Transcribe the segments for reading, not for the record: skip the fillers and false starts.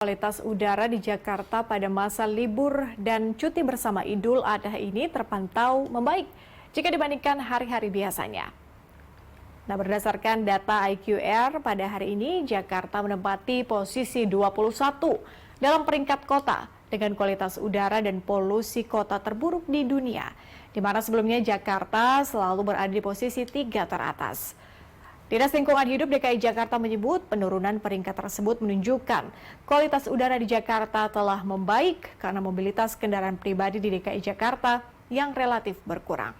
Kualitas udara di Jakarta pada masa libur dan cuti bersama Idul Adha ini terpantau membaik jika dibandingkan hari-hari biasanya. Nah, berdasarkan data IQR pada hari ini, Jakarta menempati posisi 21 dalam peringkat kota dengan kualitas udara dan polusi kota terburuk di dunia, di mana sebelumnya Jakarta selalu berada di posisi 3 teratas. Dinas Lingkungan Hidup DKI Jakarta menyebut penurunan peringkat tersebut menunjukkan kualitas udara di Jakarta telah membaik karena mobilitas kendaraan pribadi di DKI Jakarta yang relatif berkurang.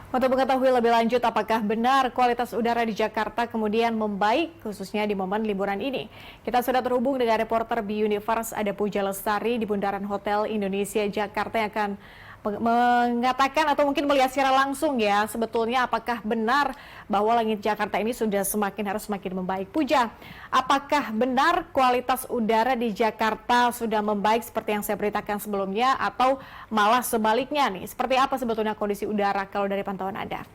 Untuk mengetahui lebih lanjut apakah benar kualitas udara di Jakarta kemudian membaik khususnya di momen liburan ini, kita sudah terhubung dengan reporter B-Universe ada Puja Lestari di Bundaran Hotel Indonesia Jakarta yang akan mengatakan atau mungkin melihat secara langsung ya sebetulnya apakah benar bahwa langit Jakarta ini sudah harus semakin membaik. Puja, apakah benar kualitas udara di Jakarta sudah membaik seperti yang saya beritakan sebelumnya atau malah sebaliknya nih? Seperti apa sebetulnya kondisi udara kalau dari pantauan Anda?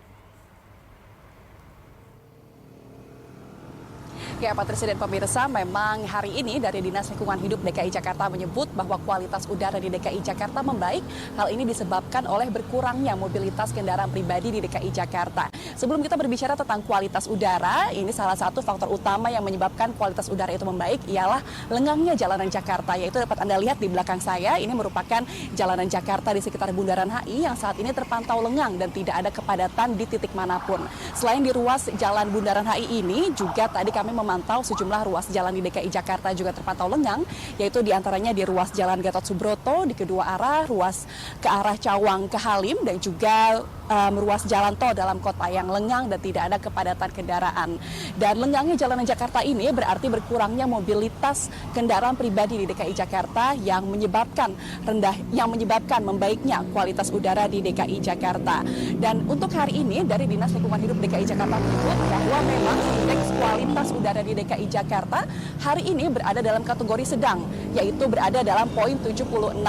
Ya, Patricia dan pemirsa, memang hari ini dari Dinas Lingkungan Hidup DKI Jakarta menyebut bahwa kualitas udara di DKI Jakarta membaik. Hal ini disebabkan oleh berkurangnya mobilitas kendaraan pribadi di DKI Jakarta. Sebelum kita berbicara tentang kualitas udara, ini salah satu faktor utama yang menyebabkan kualitas udara itu membaik ialah lengangnya jalanan Jakarta. Yaitu dapat Anda lihat di belakang saya, ini merupakan jalanan Jakarta di sekitar Bundaran HI yang saat ini terpantau lengang dan tidak ada kepadatan di titik manapun. Selain di ruas jalan Bundaran HI ini, juga tadi kami memantau sejumlah ruas jalan di DKI Jakarta juga terpantau lengang, yaitu diantaranya di ruas Jalan Gatot Subroto di kedua arah, ruas ke arah Cawang ke Halim, dan juga ruas jalan tol dalam kota yang lengang dan tidak ada kepadatan kendaraan. Dan lengangnya jalanan Jakarta ini berarti berkurangnya mobilitas kendaraan pribadi di DKI Jakarta yang menyebabkan membaiknya kualitas udara di DKI Jakarta. Dan untuk hari ini dari Dinas Lingkungan Hidup DKI Jakarta menyebut bahwa memang indeks kualitas udara di DKI Jakarta hari ini berada dalam kategori sedang, yaitu berada dalam poin 76.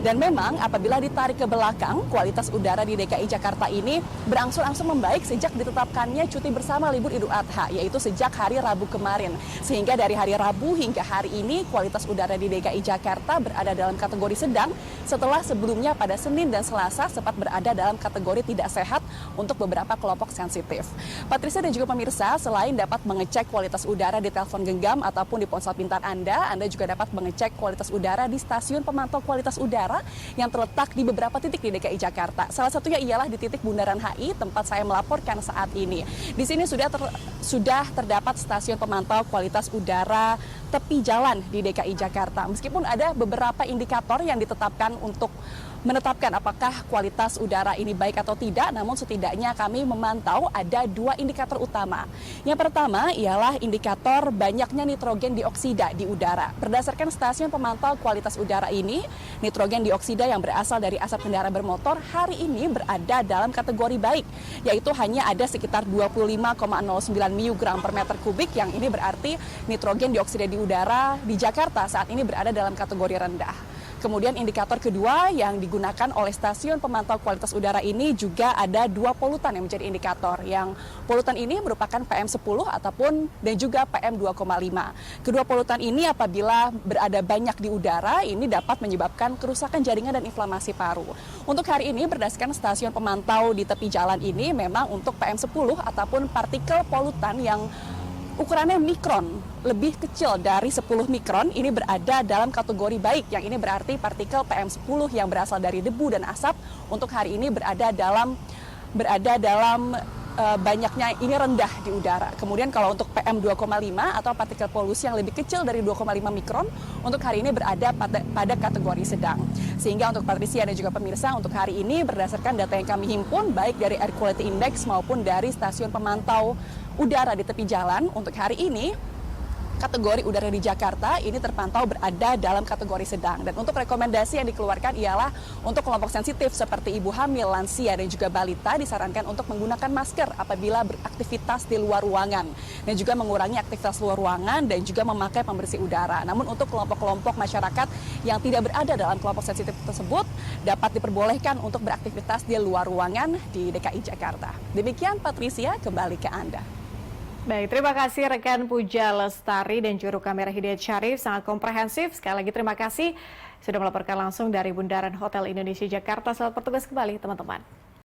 Dan memang apabila ditarik ke belakang, kualitas udara di DKI Jakarta ini berangsur-angsur membaik sejak ditetapkannya cuti bersama libur Idul Adha, yaitu sejak hari Rabu kemarin. Sehingga dari hari Rabu hingga hari ini kualitas udara di DKI Jakarta berada dalam kategori sedang, setelah sebelumnya pada Senin dan Selasa sempat berada dalam kategori tidak sehat untuk beberapa kelompok sensitif. Patricia dan juga pemirsa, selain dapat mengecek kualitas udara di telepon genggam ataupun di ponsel pintar Anda juga dapat mengecek kualitas udara di stasiun pemantau kualitas udara yang terletak di beberapa titik di DKI Jakarta. Salah satunya ialah di titik Bundaran HI, tempat saya melaporkan saat ini. Di sini sudah terdapat stasiun pemantau kualitas udara tepi jalan di DKI Jakarta. Meskipun ada beberapa indikator yang ditetapkan untuk menetapkan apakah kualitas udara ini baik atau tidak, namun setidaknya kami memantau ada dua indikator utama. Yang pertama ialah indikator banyaknya nitrogen dioksida di udara. Berdasarkan stasiun pemantau kualitas udara ini, nitrogen dioksida yang berasal dari asap kendaraan bermotor hari ini berada dalam kategori baik, yaitu hanya ada sekitar 25,09 mg per meter kubik, yang ini berarti nitrogen dioksida di udara di Jakarta saat ini berada dalam kategori rendah. Kemudian indikator kedua yang digunakan oleh stasiun pemantau kualitas udara ini juga ada dua polutan yang menjadi indikator. Yang polutan ini merupakan PM10 dan juga PM2,5. Kedua polutan ini apabila berada banyak di udara ini dapat menyebabkan kerusakan jaringan dan inflamasi paru. Untuk hari ini berdasarkan stasiun pemantau di tepi jalan ini memang untuk PM10 ataupun partikel polutan yang ukurannya mikron, lebih kecil dari 10 mikron, ini berada dalam kategori baik. Yang ini berarti partikel PM10 yang berasal dari debu dan asap untuk hari ini berada dalam banyaknya ini rendah di udara. Kemudian kalau untuk PM2,5 atau partikel polusi yang lebih kecil dari 2,5 mikron, untuk hari ini berada pada kategori sedang. Sehingga untuk Patricia dan juga pemirsa, untuk hari ini berdasarkan data yang kami himpun baik dari Air Quality Index maupun dari stasiun pemantau udara di tepi jalan, untuk hari ini kategori udara di Jakarta ini terpantau berada dalam kategori sedang. Dan untuk rekomendasi yang dikeluarkan ialah untuk kelompok sensitif seperti ibu hamil, lansia, dan juga balita disarankan untuk menggunakan masker apabila beraktivitas di luar ruangan. Dan juga mengurangi aktivitas luar ruangan dan juga memakai pembersih udara. Namun untuk kelompok-kelompok masyarakat yang tidak berada dalam kelompok sensitif tersebut dapat diperbolehkan untuk beraktivitas di luar ruangan di DKI Jakarta. Demikian Patricia, kembali ke Anda. Baik, terima kasih rekan Puja Lestari dan juru kamera Hidayat Syarif, sangat komprehensif. Sekali lagi terima kasih sudah melaporkan langsung dari Bundaran Hotel Indonesia Jakarta. Selamat bertugas kembali teman-teman.